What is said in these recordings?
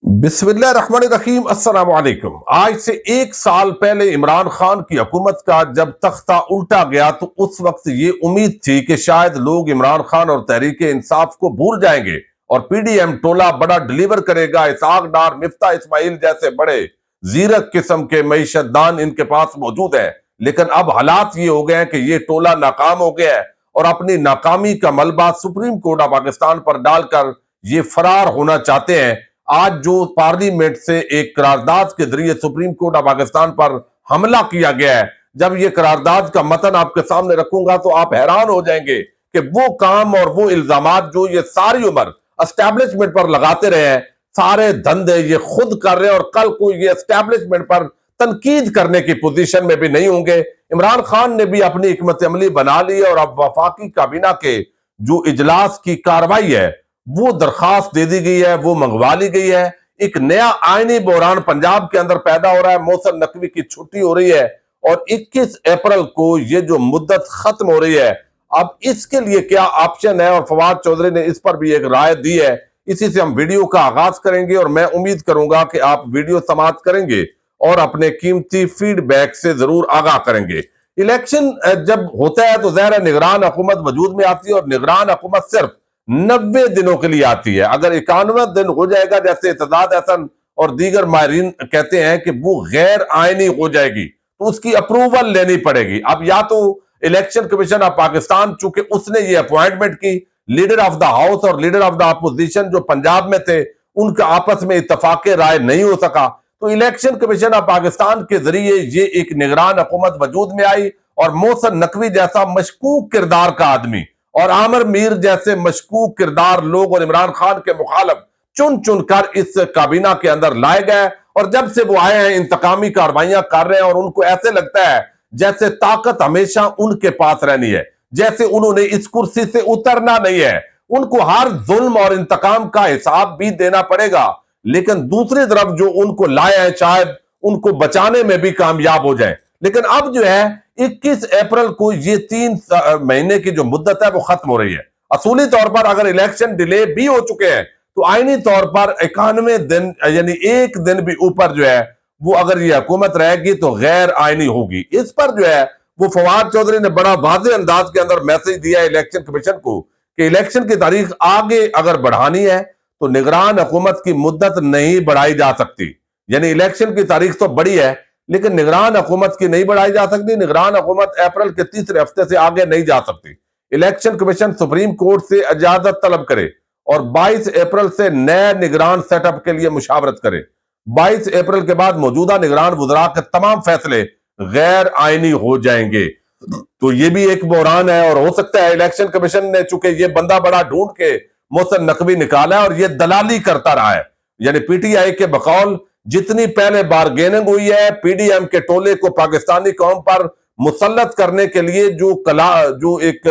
बिस्मिल्लाहिर्रहमानिर्रहीम अस्सलाम वालेकुम। आज से एक साल पहले इमरान खान की हुकूमत का जब तख्ता उल्टा गया तो उस वक्त ये उम्मीद थी कि शायद लोग इमरान खान और तहरीक इंसाफ को भूल जाएंगे और पीडीएम टोला बड़ा डिलीवर करेगा। इसहाक डार, मिफ्ता इस्माइल जैसे बड़े जीरक किस्म के मईशतदान इनके पास मौजूद है। लेकिन अब हालात ये हो गए हैं कि ये टोला नाकाम हो गया है और अपनी नाकामी का मलबा सुप्रीम कोर्ट ऑफ पाकिस्तान पर डालकर ये फरार होना चाहते हैं। आज जो पार्लियामेंट से एक करारदाद के जरिए सुप्रीम कोर्ट ऑफ पाकिस्तान पर हमला किया गया है, जब ये करारदाद का मतन आपके सामने रखूंगा तो आप हैरान हो जाएंगे कि वो काम और वो इल्जामात जो ये सारी उम्र एस्टैब्लिशमेंट पर लगाते रहे हैं, सारे धंधे ये खुद कर रहे हैं और कल को ये एस्टैब्लिशमेंट पर तनकीद करने की पोजीशन में भी नहीं होंगे। इमरान खान ने भी अपनी हिकमत अमली बना ली और अब वफाकी काबीना के जो इजलास की कार्रवाई है वो दरखास्त दे दी गई है, वो मंगवा ली गई है। एक नया आईनी बहरान पंजाब के अंदर पैदा हो रहा है। मोहसिन नकवी की छुट्टी हो रही है और 21 अप्रैल को ये जो मुद्दत खत्म हो रही है, अब इसके लिए क्या ऑप्शन है, और फवाद चौधरी ने इस पर भी एक राय दी है। इसी से हम वीडियो का आगाज करेंगे और मैं उम्मीद करूंगा कि आप वीडियो समाप्त करेंगे और अपने कीमती फीडबैक से जरूर आगाह करेंगे। इलेक्शन जब होता है तो ज़ाहिर निगरान हुकूमत वजूद में आती है और निगरान हुकूमत सिर्फ 90 दिनों के लिए आती है। अगर 91 दिन हो जाएगा, जैसे इत्तेजाद हसन और दीगर माहिरीन कहते हैं कि वो गैर आईनी हो जाएगी, तो उसकी अप्रूवल लेनी पड़ेगी। अब या तो इलेक्शन कमीशन ऑफ पाकिस्तान, चूंकि उसने ये अपॉइंटमेंट की, लीडर ऑफ द हाउस और लीडर ऑफ द अपोजिशन जो पंजाब में थे उनका आपस में इत्तफाक राय नहीं हो सका, तो इलेक्शन कमीशन ऑफ पाकिस्तान के जरिए ये एक निगरान हुकूमत वजूद में आई और मोहसिन नकवी जैसा मशकूक किरदार का आदमी और आमिर मीर जैसे मशकूक किरदार लोग और इमरान खान के मुखालिफ चुन चुन कर इस काबीना के अंदर लाए गए। और जब से वो आए हैं इंतकामी कार्रवाइयां कर रहे हैं और उनको ऐसे लगता है जैसे ताकत हमेशा उनके पास रहनी है, जैसे उन्होंने इस कुर्सी से उतरना नहीं है। उनको हर जुल्म और इंतकाम का हिसाब भी देना पड़ेगा, लेकिन दूसरी तरफ जो उनको लाए हैं शायद उनको बचाने में भी कामयाब हो जाए। लेकिन अब जो है 21 अप्रैल को ये 3 महीने की जो मुद्दत है वो खत्म हो रही है। असूली तौर पर अगर इलेक्शन डिले भी हो चुके हैं तो आईनी तौर पर 91 दिन यानी एक दिन भी ऊपर जो है वो अगर ये हुकूमत रहेगी तो गैर आईनी होगी। इस पर जो है वो फवाद चौधरी ने बड़ा वाज़ेह अंदाज के अंदर मैसेज दिया है इलेक्शन कमीशन को कि इलेक्शन की तारीख आगे अगर बढ़ानी है तो निगरान हुकूमत की मुद्दत नहीं बढ़ाई जा सकती। यानी इलेक्शन की तारीख तो बड़ी है लेकिन निगरान हुकूमत की नहीं बढ़ाई जा सकती। निगरान हुकूमत अप्रैल के तीसरे हफ्ते से आगे नहीं जा सकती। इलेक्शन कमीशन सुप्रीम कोर्ट से इजाजत तलब करे और 22 अप्रैल से नए निगरान सेटअप के लिए मुशावरत करे। 22 अप्रैल के बाद मौजूदा निगरान वुज़रा के तमाम फैसले गैर आईनी हो जाएंगे। तो ये भी एक बहरान है और हो सकता है इलेक्शन कमीशन ने चूंकि ये बंदा बड़ा ढूंढ के मोहसिन नकवी निकाला है और ये दलाली करता रहा है। यानी पीटीआई के बकौल जितनी पहले बारगेनिंग हुई है पीडीएम के टोले को पाकिस्तानी कौम पर मुसल्लत करने के लिए जो एक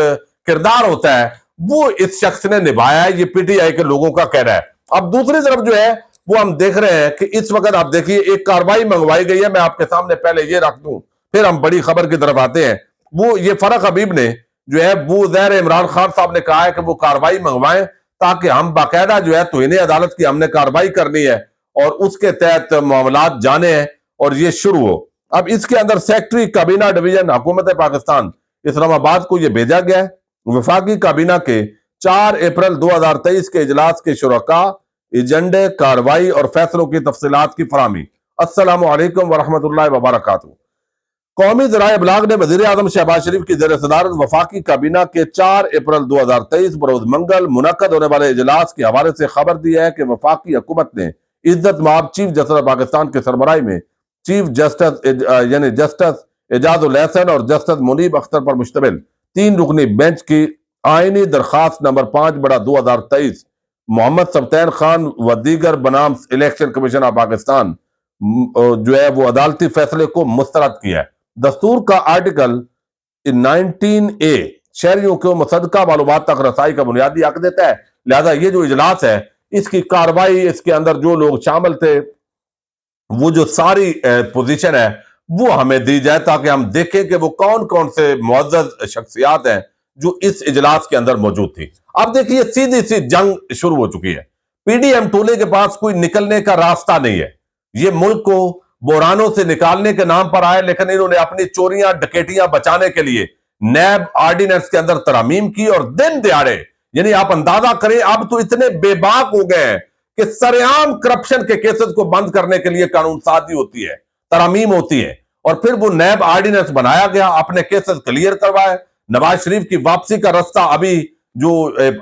किरदार होता है वो इस शख्स ने निभाया है, ये पीटीआई के लोगों का कहना है। अब दूसरी तरफ जो है वो हम देख रहे हैं कि इस वक्त आप देखिए एक कार्रवाई मंगवाई गई है। मैं आपके सामने पहले ये रख दूं फिर हम बड़ी खबर की तरफ आते हैं। वो ये फरक हबीब ने जो है वो ज़ाहिर इमरान खान साहब ने कहा है कि वो कार्रवाई मंगवाएं ताकि हम बाकायदा जो है तौहीन अदालत की हमने कार्रवाई करनी है और उसके तहत मामलात जाने हैं और ये शुरू हो। अब इसके अंदर सेक्रेटरी काबीना डिवीजन हुकूमत पाकिस्तान इस्लामाबाद को ये भेजा गया है। वफाकी काबीना के 4 अप्रैल 2023 के इजलास के शुरका, एजेंडे, कार्रवाई और फैसलों की तफसीलात की फराहमी। अस्सलामु अलैकुम वरहमतुल्लाहि वबरकातुहू। कौमी ज़राए इब्लाग ने वज़ीर आज़म शहबाज शरीफ की ज़ेर सदारत वफाकी काबीना के 4 अप्रैल 2023 बरोज मंगल मुनक्कद होने वाले इजलास के हवाले से खबर दी है कि वफाकी हुकूमत ने इज्जत माब चीफ जस्टिस पाकिस्तान के सरबराही में चीफ जस्टिस यानी जस्टिस एजाजुल हसन और जस्टिस मुनीब अख्तर पर मुश्तमिल 3 रुकनी बेंच की आईनी दरखास्त नंबर 5/2023 मोहम्मद सब्तैन खान व दीगर बनाम इलेक्शन कमीशन ऑफ पाकिस्तान जो है वो अदालती फैसले को मुस्तरद किया है। दस्तूर का आर्टिकल 19A शहरियों को मुसद्दका मालूमात तक रसाई का बुनियादी हक देता है। लिहाजा ये जो इजलास है इसकी कार्रवाई, इसके अंदर जो लोग शामिल थे वो जो सारी पोजीशन है वो हमें दी जाए ताकि हम देखें कि वो कौन कौन से मुअज़्ज़ज़ शख्सियात हैं जो इस इजलास के अंदर मौजूद थी। अब देखिए सीधी सी जंग शुरू हो चुकी है। पीडीएम टोले के पास कोई निकलने का रास्ता नहीं है। ये मुल्क को बुरानों से निकालने के नाम पर आए, लेकिन इन्होंने अपनी चोरियां डकैतियां बचाने के लिए नैब ऑर्डिनेंस के अंदर तरमीम की, और दिन दिहाड़े, यानी आप अंदाजा करें, अब तो इतने बेबाक हो गए हैं कि सरेआम करप्शन के केसेस को बंद करने के लिए कानून साजी होती है, तरमीम होती है, और फिर वो नैब ऑर्डिनेंस बनाया गया, अपने केसेस क्लियर करवाए। नवाज शरीफ की वापसी का रास्ता अभी जो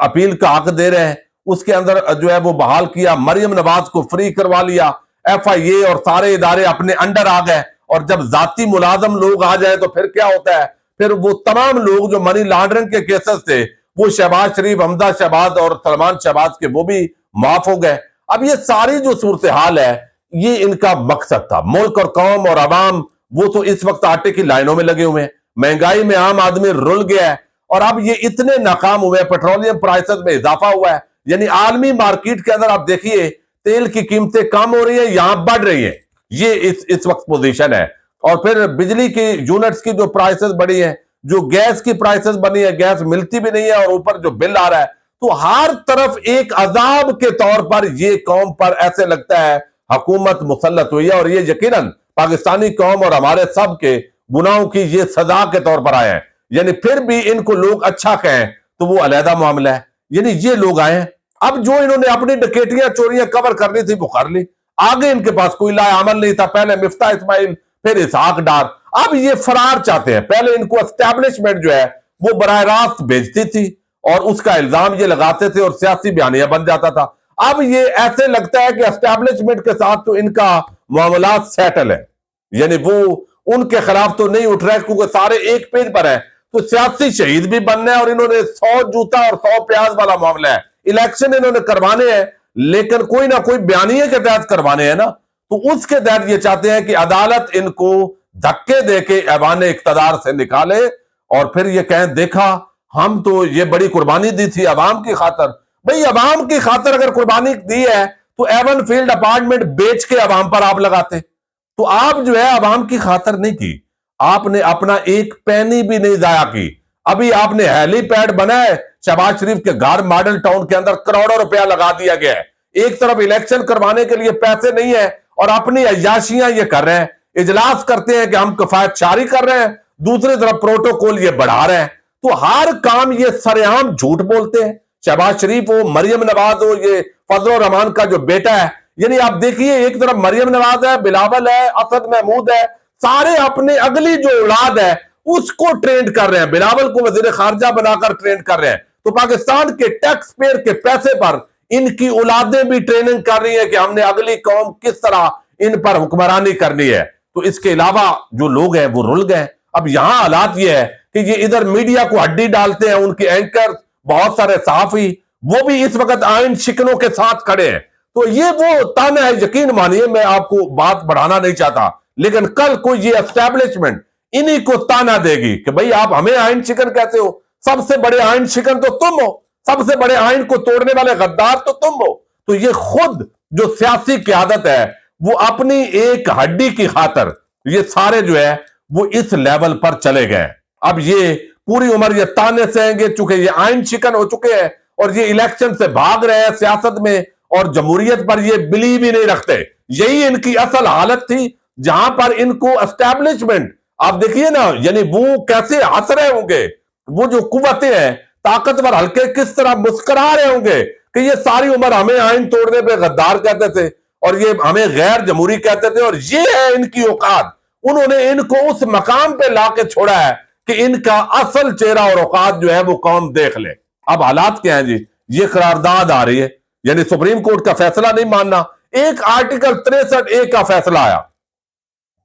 अपील का हक दे रहे हैं उसके अंदर जो है वो बहाल किया, मरियम नवाज को फ्री करवा लिया, FIA और सारे इदारे अपने अंडर आ गए। और जब जाती मुलाजम लोग आ जाए तो फिर क्या होता है, फिर वो तमाम लोग जो मनी लॉन्ड्रिंग के केसेस थे, वो शहबाज शरीफ, हमजा शहबाज और सलमान शहबाज के, वो भी माफ हो गए। अब ये सारी जो सूरत हाल है, ये इनका मकसद था। मुल्क और कौम और अवाम वो तो इस वक्त आटे की लाइनों में लगे हुए हैं, महंगाई में आम आदमी रुल गया है, और अब ये इतने नाकाम हुए हैं, पेट्रोलियम प्राइसेस में इजाफा हुआ है, यानी आलमी मार्केट के अंदर आप देखिए तेल की कीमतें कम हो रही है, यहां बढ़ रही है, ये इस वक्त पोजीशन है। और फिर बिजली की यूनिट्स की जो प्राइसेस बढ़ी है, जो गैस की प्राइसेस बनी है, गैस मिलती भी नहीं है, और ऊपर जो बिल आ रहा है, तो हर तरफ एक अजाब के तौर पर ये कौम पर ऐसे लगता है हुकूमत मुसल्लत हुई है, और ये यकीनन पाकिस्तानी कौम और हमारे सब के गुनाहों की ये सजा के तौर पर आए हैं। यानी फिर भी इनको लोग अच्छा कहें तो वो अलहदा मामला है, यानी ये लोग आए हैं, अब जो इन्होंने अपनी डकैतियां चोरियां कवर करनी थी वो कर ली, आगे इनके पास कोई लाए अमल नहीं था। पहले मिफ्ता इस्माइल, फिर इसहाक डार, अब ये फरार चाहते हैं। पहले इनको एस्टैब्लिशमेंट जो है वो बराह रास्त भेजती थी और उसका इल्जाम ये लगाते थे और सियासी बयानिया बन जाता था। अब ये ऐसे लगता है कि एस्टैब्लिशमेंट के साथ तो इनका मामला सेटल है, यानी वो उनके खिलाफ तो नहीं उठ रहा है, क्योंकि सारे एक पेज पर है, तो सियासी शहीद भी बनना है, और इन्होंने 100 जूता और 100 प्याज वाला मामला है। इलेक्शन इन्होंने करवाने हैं, लेकिन कोई ना कोई बयानिए के तहत करवाने हैं ना, तो उसके तहत ये चाहते हैं कि अदालत इनको धक्के देके ऐवान इक्तदार से निकाले, और फिर ये कहें देखा हम तो ये बड़ी कुर्बानी दी थी अवाम की खातर। भाई अवाम की खातर अगर कुर्बानी दी है तो एवन फील्ड अपार्टमेंट बेच के अवाम पर आप लगाते, तो आप जो है अवाम की खातर नहीं की, आपने अपना एक पैनी भी नहीं जाया की। अभी आपने हेलीपैड बनाए शहबाज शरीफ के घर मॉडल टाउन के अंदर, करोड़ों रुपया लगा दिया गया है। एक तरफ इलेक्शन करवाने के लिए पैसे नहीं है और अपनी अय्याशियां ये कर रहे हैं, इजलास करते हैं कि हम किफायत जारी कर रहे हैं, दूसरी तरफ प्रोटोकॉल ये बढ़ा रहे हैं, तो हर काम ये सरेआम झूठ बोलते हैं। शहबाज शरीफ हो, मरियम नवाज हो, ये फजल रहमान का जो बेटा है, यानी आप देखिए एक तरफ मरियम नवाज है, बिलावल है, असद महमूद है, सारे अपने अगली जो औलाद है उसको ट्रेंड कर रहे हैं, बिलावल को वजीर खारजा बनाकर ट्रेंड कर रहे हैं। तो पाकिस्तान के टैक्स पेयर के पैसे पर इनकी औलादें भी ट्रेनिंग कर रही है कि हमने अगली कौम किस तरह इन पर हुक्मरानी करनी है। तो इसके अलावा जो लोग हैं वो रुल गए। अब यहां हालात ये है कि ये इधर मीडिया को हड्डी डालते हैं, उनके एंकर, बहुत सारे सहाफी, वो भी इस वक्त आइन शिकनों के साथ खड़े हैं। तो ये वो ताना है, यकीन मानिए, मैं आपको बात बढ़ाना नहीं चाहता, लेकिन कल को ये एस्टैब्लिशमेंट इन्हीं को ताना देगी कि भाई आप हमें आइन शिकन कहते हो, सबसे बड़े आइन शिकन तो तुम हो, सबसे बड़े आइन को तोड़ने वाले गद्दार तो तुम हो। तो ये खुद जो सियासी क़यादत है वो अपनी एक हड्डी की खातर ये सारे जो है वो इस लेवल पर चले गए। अब ये पूरी उम्र ये ताने सहेंगे, चूंकि ये आइन शिकन हो चुके हैं और ये इलेक्शन से भाग रहे हैं सियासत में, और जमहूरियत पर ये बिलीव ही नहीं रखते। यही इनकी असल हालत थी, जहां पर इनको एस्टैब्लिशमेंट, आप देखिए ना, यानी वो कैसे हंस रहे होंगे, वो जो कुव्वतें हैं, ताकतवर हल्के किस तरह मुस्कुरा रहे होंगे कि ये सारी उम्र हमें आइन तोड़ने पे गद्दार कहते थे और ये हमें गैर जमहूरी कहते थे, और ये है इनकी औकात। उन्होंने इनको उस मकाम पे लाके छोड़ा है कि इनका असल चेहरा और औकात जो है वो कौम देख ले। अब हालात क्या है जी, ये करारदाद आ रही है, यानी सुप्रीम कोर्ट का फैसला नहीं मानना। एक आर्टिकल 63A का फैसला आया,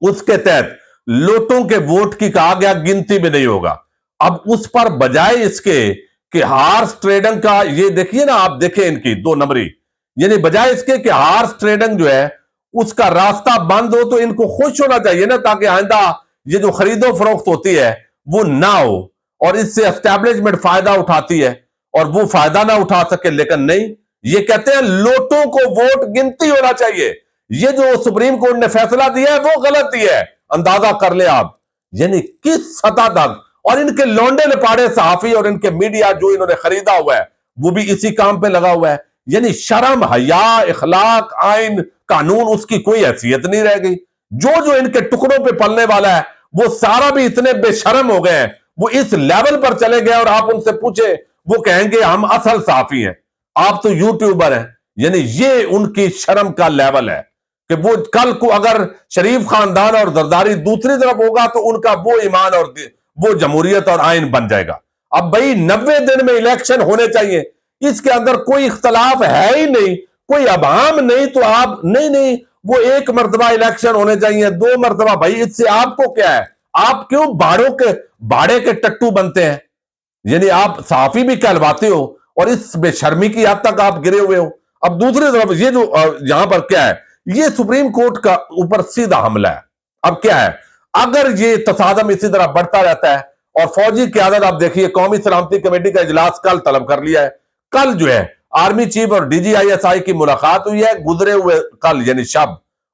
उसके तहत लोटों के वोट की कहा गया गिनती भी नहीं होगा। अब उस पर बजाय इसके कि हार्स ट्रेडिंग का, ये देखिए ना, आप देखें इनकी 2 नंबरी, यानी बजाय इसके कि हार्स ट्रेडिंग जो है उसका रास्ता बंद हो, तो इनको खुश होना चाहिए ना, ताकि आइंदा ये जो खरीदो फरोख्त होती है वो ना हो, और इससे एस्टैब्लिशमेंट फायदा उठाती है और वो फायदा ना उठा सके। लेकिन नहीं, ये कहते हैं लोटों को वोट गिनती होना चाहिए। ये जो सुप्रीम कोर्ट ने फैसला दिया है वो गलत दिया है, अंदाजा कर ले आप, यानी किस सतह तक। और इनके लौंडे लपाड़े सहाफी और इनके मीडिया जो इन्होंने खरीदा हुआ है वो भी इसी काम पे लगा हुआ है। یعنی شرم حیا اخلاق آئین قانون اس کی کوئی حیثیت نہیں رہ گئی. جو ان کے ٹکڑوں پہ پلنے والا ہے وہ سارا بھی اتنے بے شرم ہو گئے ہیں, وہ اس لیول پر چلے گئے, اور آپ ان سے پوچھیں وہ کہیں گے ہم اصل صحافی ہیں, آپ تو یوٹیوبر ہیں. یعنی یہ ان کی شرم کا لیول ہے کہ وہ کل کو اگر شریف خاندان اور زرداری دوسری طرف ہوگا تو ان کا وہ ایمان اور وہ جمہوریت اور آئین بن جائے گا. اب بھائی 90 دن میں الیکشن ہونے چاہیے, اس کے اندر کوئی اختلاف ہے ہی نہیں, کوئی ابہام نہیں, تو آپ نہیں وہ 1 مرتبہ الیکشن ہونے چاہیے, 2 مرتبہ. بھائی اس سے آپ کو کیا ہے, آپ کیوں باڑے کے ٹٹو بنتے ہیں؟ یعنی آپ صحافی بھی کہلواتے ہو اور اس بے شرمی کی حد تک آپ گرے ہوئے ہو. اب دوسری طرف یہ جو یہاں پر کیا ہے, یہ سپریم کورٹ کا اوپر سیدھا حملہ ہے. اب کیا ہے, اگر یہ تصادم اسی طرح بڑھتا رہتا ہے, اور فوجی قیادت آپ دیکھیے قومی سلامتی کمیٹی کا اجلاس کل طلب کر لیا ہے. کل جو ہے آرمی چیف اور D G I S I کی ملاقات ہوئی ہے گزرے ہوئے کل یعنی شب,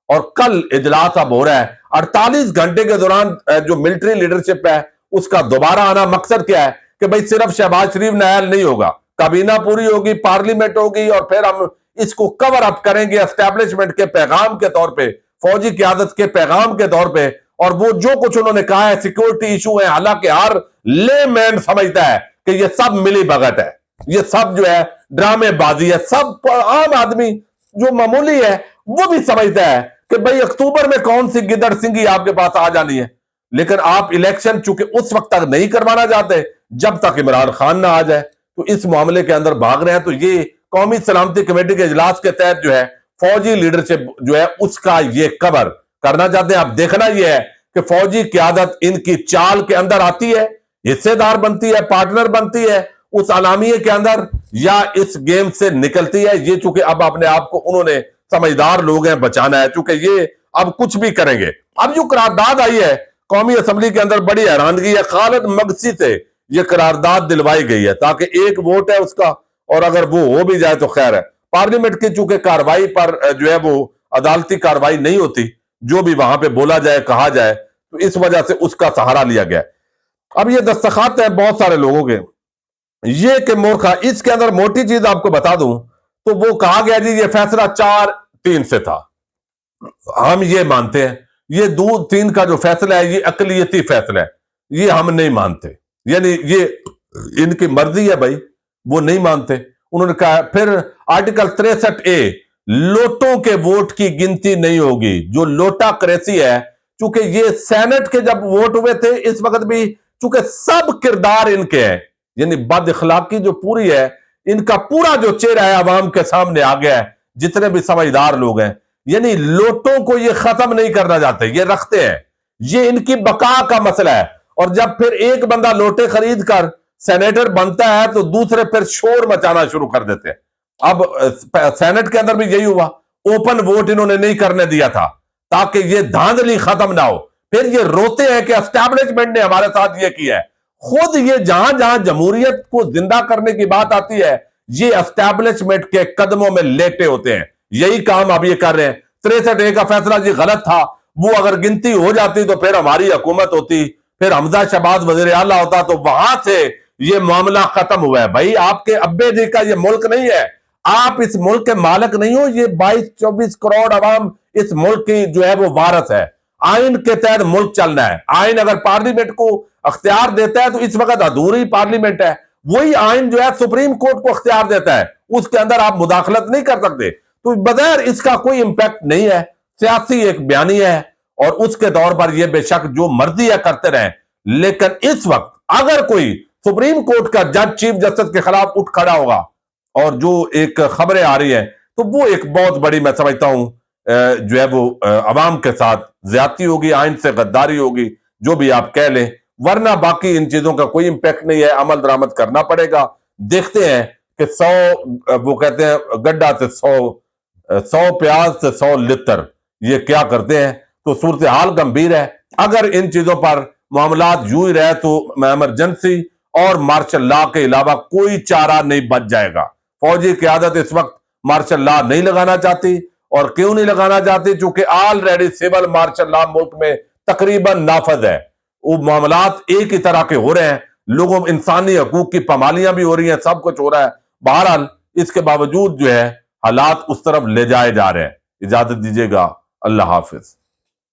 اور کل اجلاس اب ہو رہا ہے. 48 گھنٹے کے دوران جو ملٹری لیڈرشپ ہے اس کا دوبارہ آنا مقصد کیا ہے کہ بھئی صرف شہباز شریف نائل نہیں ہوگا, کابینہ پوری ہوگی, پارلیمنٹ ہوگی, اور پھر ہم اس کو کور اپ کریں گے اسٹیبلشمنٹ کے پیغام کے طور پہ, فوجی قیادت کے پیغام کے طور پہ. اور وہ جو کچھ انہوں نے کہا ہے سیکورٹی ایشو ہے, حالانکہ ہر لے مین سمجھتا ہے کہ یہ سب ملی بھگت ہے, یہ سب جو ہے ڈرامے بازی ہے. سب عام آدمی جو معمولی ہے وہ بھی سمجھتا ہے کہ بھئی اکتوبر میں کون سی گدڑ سنگھی آپ کے پاس آ جانی ہے. لیکن آپ الیکشن چونکہ اس وقت تک نہیں کروانا چاہتے جب تک عمران خان نہ آ جائے, تو اس معاملے کے اندر بھاگ رہے ہیں. تو یہ قومی سلامتی کمیٹی کے اجلاس کے تحت جو ہے فوجی لیڈرشپ جو ہے اس کا یہ کور کرنا چاہتے ہیں. اب دیکھنا یہ ہے کہ فوجی قیادت ان کی چال کے اندر آتی ہے, حصے دار بنتی ہے, پارٹنر بنتی ہے اس اعلامیے کے اندر, یا اس گیم سے نکلتی ہے. یہ چونکہ اب اپنے آپ کو انہوں نے سمجھدار لوگ ہیں بچانا ہے, چونکہ یہ اب کچھ بھی کریں گے. اب جو قرارداد آئی ہے قومی اسمبلی کے اندر بڑی حیرانگی ہے, خالد مگسی سے یہ قرارداد دلوائی گئی ہے تاکہ ایک ووٹ ہے اس کا, اور اگر وہ ہو بھی جائے تو خیر ہے. پارلیمنٹ کی چونکہ کاروائی پر جو ہے وہ عدالتی کاروائی نہیں ہوتی, جو بھی وہاں پہ بولا جائے کہا جائے, تو اس وجہ سے اس کا سہارا لیا گیا. اب یہ دستخط ہے بہت سارے لوگوں کے, یہ کہ مورخہ اس کے اندر موٹی چیز آپ کو بتا دوں تو وہ کہا گیا جی یہ فیصلہ 4-3 سے تھا. ہم یہ مانتے ہیں یہ 2-3 کا جو فیصلہ ہے یہ اقلیتی فیصلہ ہے, یہ ہم نہیں مانتے. یعنی یہ ان کی مرضی ہے بھائی, وہ نہیں مانتے. انہوں نے کہا پھر آرٹیکل 63A لوٹوں کے ووٹ کی گنتی نہیں ہوگی, جو لوٹا کریسی ہے. چونکہ یہ سینٹ کے جب ووٹ ہوئے تھے اس وقت بھی چونکہ سب کردار ان کے ہیں, یعنی بد اخلاقی جو پوری ہے ان کا پورا جو چہرہ ہے عوام کے سامنے آ گیا ہے, جتنے بھی سمجھدار لوگ ہیں. یعنی لوٹوں کو یہ ختم نہیں کرنا چاہتے, یہ رکھتے ہیں, یہ ان کی بقا کا مسئلہ ہے. اور جب پھر ایک بندہ لوٹے خرید کر سینیٹر بنتا ہے تو دوسرے پھر شور مچانا شروع کر دیتے ہیں. اب سینٹ کے اندر بھی یہی ہوا, اوپن ووٹ انہوں نے نہیں کرنے دیا تھا تاکہ یہ دھاندلی ختم نہ ہو. پھر یہ روتے ہیں کہ اسٹیبلشمنٹ نے ہمارے ساتھ یہ کیا ہے. خود یہ جہاں جہاں جمہوریت کو زندہ کرنے کی بات آتی ہے یہ اسٹیبلشمنٹ کے قدموں میں لیٹے ہوتے ہیں. یہی کام اب یہ کر رہے ہیں. 63A کا فیصلہ جی غلط تھا, وہ اگر گنتی ہو جاتی تو پھر ہماری حکومت ہوتی, پھر حمزہ شہباز وزیر اعلیٰ ہوتا, تو وہاں سے یہ معاملہ ختم ہوا ہے. بھائی آپ کے ابے جی کا یہ ملک نہیں ہے, آپ اس ملک کے مالک نہیں ہو, یہ 22-24 کروڑ عوام اس ملک کی جو ہے وہ وارث ہے. آئین کے تحت ملک چلنا ہے. آئین اگر پارلیمنٹ کو اختیار دیتا ہے تو اس وقت ادھوری پارلیمنٹ ہے, وہی آئین جو ہے سپریم کورٹ کو اختیار دیتا ہے, اس کے اندر آپ مداخلت نہیں کر سکتے. تو بغیر اس کا کوئی امپیکٹ نہیں ہے, سیاسی ایک بیانیہ ہے, اور اس کے دور پر یہ بے شک جو مرضی ہے کرتے رہیں. لیکن اس وقت اگر کوئی سپریم کورٹ کا جج چیف جسٹس کے خلاف اٹھ کھڑا ہوگا, اور جو ایک خبریں آ رہی ہیں تو وہ ایک بہت بڑی میں سمجھتا ہوں جو ہے وہ عوام کے ساتھ زیادتی ہوگی, آئین سے غداری ہوگی, جو بھی آپ کہہ لیں. ورنہ باقی ان چیزوں کا کوئی امپیکٹ نہیں ہے, عمل درآمد کرنا پڑے گا. دیکھتے ہیں کہ 100 وہ کہتے ہیں گڈھا سے 100 پیاز سے 100 لتر, یہ کیا کرتے ہیں. تو صورتحال گمبھیر ہے. اگر ان چیزوں پر معاملات یوں ہی رہے تو ایمرجنسی اور مارشل لا کے علاوہ کوئی چارہ نہیں بچ جائے گا. فوجی قیادت اس وقت مارشل لا نہیں لگانا چاہتی, اور کیوں نہیں لگانا چاہتی؟ چونکہ آلریڈی سول مارشل لا ملک میں تقریباً نافذ ہے. وہ معاملات ایک ہی طرح کے ہو رہے ہیں, لوگوں انسانی حقوق کی پامالیاں بھی ہو رہی ہیں, سب کچھ ہو رہا ہے. بہرحال اس کے باوجود جو ہے حالات اس طرف لے جائے جا رہے ہیں۔ اجازت دیجیے گا، اللہ حافظ۔